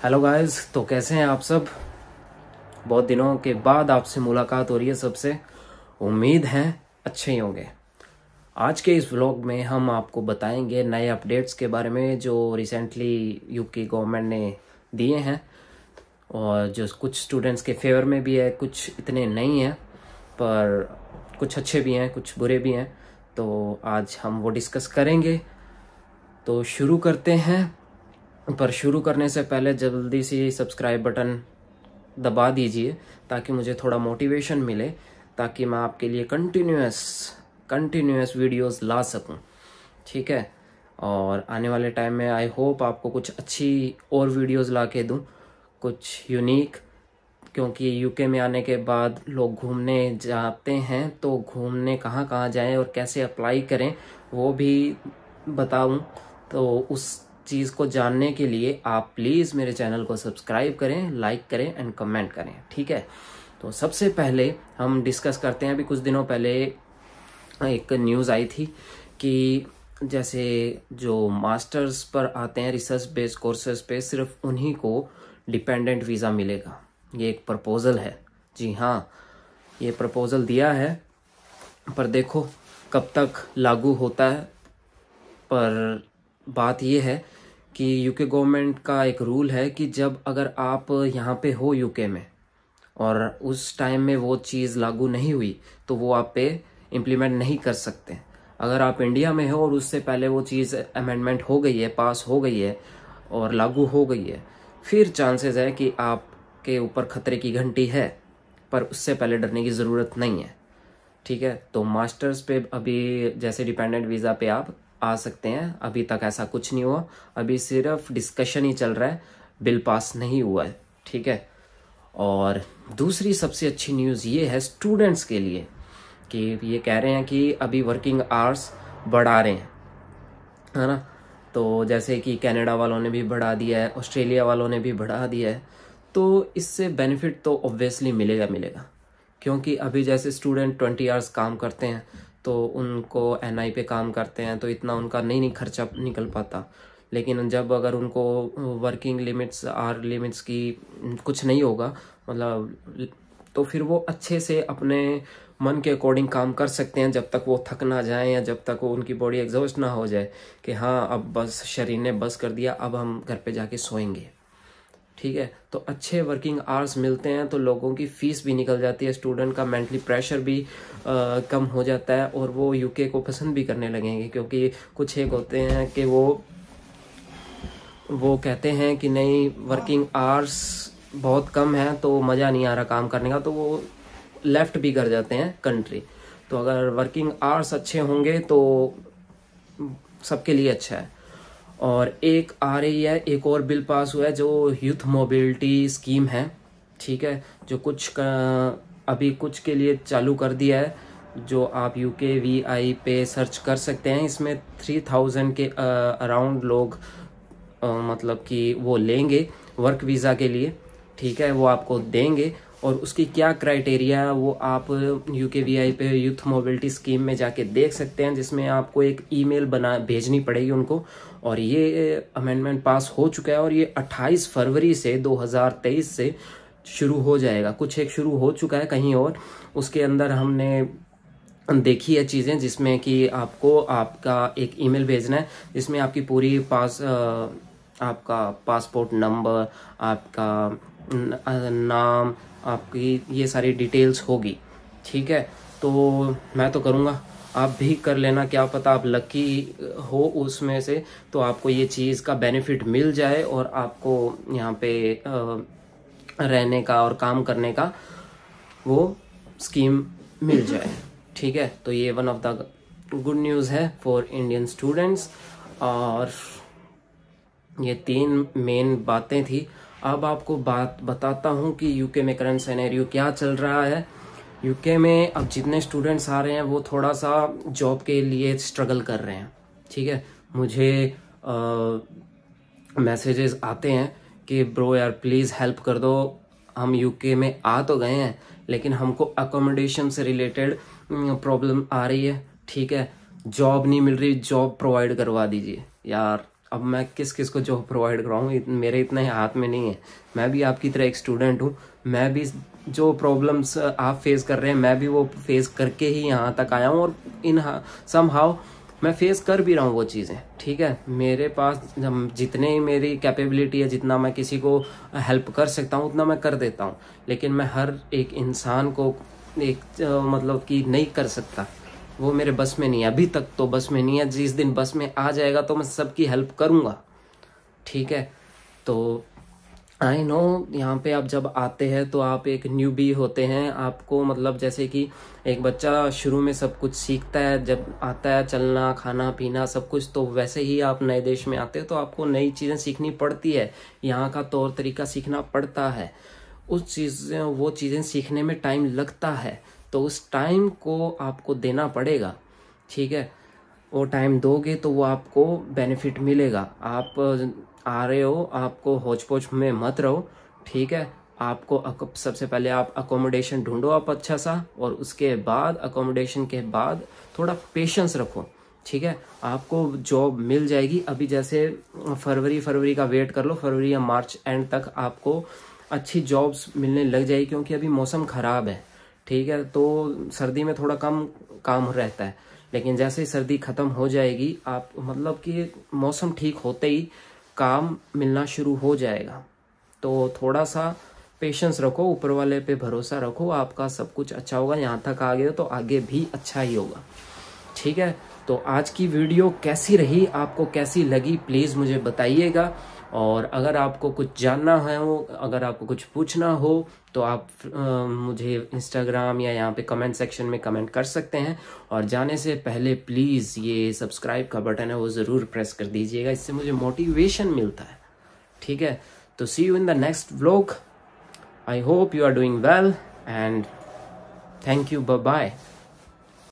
Hello guys, तो कैसे हैं आप सब। बहुत दिनों के बाद आपसे मुलाकात हो रही है सबसे। उम्मीद है अच्छे ही होंगे। आज के इस व्लॉग में हम आपको बताएंगे नए अपडेट्स के बारे में जो रिसेंटली यूके गवर्नमेंट ने दिए हैं, और जो कुछ स्टूडेंट्स के फेवर में भी है, कुछ इतने नहीं हैं, पर कुछ अच्छे भी हैं, कुछ बुरे भी हैं। तो आज हम वो डिस्कस करेंगे। तो शुरू करते हैं, पर शुरू करने से पहले जल्दी से सब्सक्राइब बटन दबा दीजिए ताकि मुझे थोड़ा मोटिवेशन मिले, ताकि मैं आपके लिए कंटिन्यूअस वीडियोस ला सकूं। ठीक है, और आने वाले टाइम में आई होप आपको कुछ अच्छी और वीडियोस ला के दूँ, कुछ यूनिक। क्योंकि यूके में आने के बाद लोग घूमने जाते हैं, तो घूमने कहाँ कहाँ जाएं और कैसे अप्लाई करें वो भी बताऊं। तो उस चीज़ को जानने के लिए आप प्लीज़ मेरे चैनल को सब्सक्राइब करें, लाइक करें एंड कमेंट करें। ठीक है, तो सबसे पहले हम डिस्कस करते हैं। अभी कुछ दिनों पहले एक न्यूज़ आई थी कि जैसे जो मास्टर्स पर आते हैं रिसर्च बेस्ड कोर्सेज पे, सिर्फ उन्हीं को डिपेंडेंट वीज़ा मिलेगा। ये एक प्रपोज़ल है। जी हाँ, ये प्रपोज़ल दिया है, पर देखो कब तक लागू होता है। पर बात ये है कि यूके गवर्नमेंट का एक रूल है कि जब अगर आप यहाँ पे हो यूके में और उस टाइम में वो चीज़ लागू नहीं हुई, तो वो आप पे इम्प्लीमेंट नहीं कर सकते। अगर आप इंडिया में हो और उससे पहले वो चीज़ अमेंडमेंट हो गई है, पास हो गई है और लागू हो गई है, फिर चांसेस है कि आपके ऊपर खतरे की घंटी है, पर उससे पहले डरने की ज़रूरत नहीं है। ठीक है, तो मास्टर्स पे अभी जैसे डिपेंडेंट वीज़ा पे आप आ सकते हैं। अभी तक ऐसा कुछ नहीं हुआ, अभी सिर्फ डिस्कशन ही चल रहा है, बिल पास नहीं हुआ है। ठीक है, और दूसरी सबसे अच्छी न्यूज़ ये है स्टूडेंट्स के लिए कि ये कह रहे हैं कि अभी वर्किंग आवर्स बढ़ा रहे हैं, है ना। तो जैसे कि कनाडा वालों ने भी बढ़ा दिया है, ऑस्ट्रेलिया वालों ने भी बढ़ा दिया है। तो इससे बेनिफिट तो ऑब्वियसली मिलेगा, क्योंकि अभी जैसे स्टूडेंट 20 आवर्स काम करते हैं तो उनको एनआई पे काम करते हैं, तो इतना उनका नहीं खर्चा निकल पाता। लेकिन जब अगर उनको वर्किंग लिमिट्स, आवर लिमिट्स की कुछ नहीं होगा, मतलब, तो फिर वो अच्छे से अपने मन के अकॉर्डिंग काम कर सकते हैं, जब तक वो थक ना जाए या जब तक वो उनकी बॉडी एग्जॉस्ट ना हो जाए कि हाँ अब बस शरीर ने बस कर दिया, अब हम घर पे जाके सोएंगे। ठीक है, तो अच्छे वर्किंग आवर्स मिलते हैं तो लोगों की फीस भी निकल जाती है, स्टूडेंट का मेंटली प्रेशर भी कम हो जाता है, और वो यूके को पसंद भी करने लगेंगे। क्योंकि कुछ एक होते हैं कि वो कहते हैं कि नहीं, वर्किंग आवर्स बहुत कम है तो मज़ा नहीं आ रहा काम करने का, तो वो लेफ्ट भी कर जाते हैं कंट्री। तो अगर वर्किंग आवर्स अच्छे होंगे तो सबके लिए अच्छा है। और एक आ रही है, एक और बिल पास हुआ है जो यूथ मोबिलिटी स्कीम है। ठीक है, जो अभी कुछ के लिए चालू कर दिया है, जो आप UKVI पे सर्च कर सकते हैं। इसमें 3000 के अराउंड लोग मतलब कि वो लेंगे वर्क वीज़ा के लिए। ठीक है, वो आपको देंगे, और उसकी क्या क्राइटेरिया है वो आप UKVI पे यूथ मोबिलिटी स्कीम में जाके देख सकते हैं, जिसमें आपको एक ईमेल भेजनी पड़ेगी उनको। और ये अमेंडमेंट पास हो चुका है और ये 28 फरवरी से 2023 से शुरू हो जाएगा। कुछ एक शुरू हो चुका है कहीं और, उसके अंदर हमने देखी है चीज़ें, जिसमें कि आपको आपका एक ईमेल भेजना है, जिसमें आपकी पूरी आपका पासपोर्ट नंबर, आपका नाम, आपकी ये सारी डिटेल्स होगी। ठीक है, तो मैं तो करूँगा, आप भी कर लेना, क्या पता आप लकी हो उसमें से, तो आपको ये चीज़ का बेनिफिट मिल जाए और आपको यहाँ पे रहने का और काम करने का वो स्कीम मिल जाए। ठीक है, तो ये one of the good news है फॉर इंडियन स्टूडेंट्स। और ये 3 मेन बातें थी। अब आपको बात बताता हूँ कि यूके में करंट सिनेरियो क्या चल रहा है। यूके में अब जितने स्टूडेंट्स आ रहे हैं वो थोड़ा सा जॉब के लिए स्ट्रगल कर रहे हैं। ठीक है, मुझे मैसेजेस आते हैं कि ब्रो यार प्लीज़ हेल्प कर दो, हम यूके में आ तो गए हैं लेकिन हमको अकोमोडेशन से रिलेटेड प्रॉब्लम आ रही है। ठीक है, जॉब नहीं मिल रही, जॉब प्रोवाइड करवा दीजिए। यार अब मैं किस किस को जॉब प्रोवाइड कराऊँ, मेरे इतने हाथ में नहीं है। मैं भी आपकी तरह एक स्टूडेंट हूँ, मैं भी जो प्रॉब्लम्स आप फेस कर रहे हैं मैं भी वो फेस करके ही यहाँ तक आया हूँ, और इन समहाउ मैं फेस कर भी रहा हूँ वो चीज़ें। ठीक है, मेरे पास जितने मेरी कैपेबिलिटी है, जितना मैं किसी को हेल्प कर सकता हूँ उतना मैं कर देता हूँ, लेकिन मैं हर एक इंसान को एक मतलब कि नहीं कर सकता, वो मेरे बस में नहीं है, अभी तक तो बस में नहीं है। जिस दिन बस में आ जाएगा तो मैं सबकी हेल्प करूँगा। ठीक है, तो आई नो यहाँ पे आप जब आते हैं तो आप एक न्यूबी होते हैं, आपको मतलब जैसे कि एक बच्चा शुरू में सब कुछ सीखता है, जब आता है चलना खाना पीना सब कुछ, तो वैसे ही आप नए देश में आते हैं तो आपको नई चीज़ें सीखनी पड़ती है, यहाँ का तौर तरीका सीखना पड़ता है, वो चीज़ें सीखने में टाइम लगता है, तो उस टाइम को आपको देना पड़ेगा। ठीक है, वो टाइम दोगे तो वो आपको बेनिफिट मिलेगा। आप आ रहे हो, आपको होच पोच में मत रहो। ठीक है, आपको सबसे पहले आप अकोमोडेशन ढूंढो आप अच्छा सा, और उसके बाद अकोमोडेशन के बाद थोड़ा पेशेंस रखो। ठीक है, आपको जॉब मिल जाएगी। अभी जैसे फरवरी का वेट कर लो, फरवरी या मार्च एंड तक आपको अच्छी जॉब्स मिलने लग जाएगी, क्योंकि अभी मौसम ख़राब है। ठीक है, तो सर्दी में थोड़ा कम काम रहता है, लेकिन जैसे ही सर्दी ख़त्म हो जाएगी, आप मतलब कि मौसम ठीक होते ही काम मिलना शुरू हो जाएगा। तो थोड़ा सा पेशेंस रखो, ऊपर वाले पे भरोसा रखो, आपका सब कुछ अच्छा होगा। यहाँ तक आ गए तो आगे भी अच्छा ही होगा। ठीक है, तो आज की वीडियो कैसी रही, आपको कैसी लगी, प्लीज़ मुझे बताइएगा। और अगर आपको कुछ जानना है हो, अगर आपको कुछ पूछना हो, तो आप मुझे इंस्टाग्राम या यहाँ पे कमेंट सेक्शन में कमेंट कर सकते हैं। और जाने से पहले प्लीज़ ये सब्सक्राइब का बटन है वो ज़रूर प्रेस कर दीजिएगा, इससे मुझे मोटिवेशन मिलता है। ठीक है, तो see you in the next vlog. I hope you are doing well and thank you, bye bye.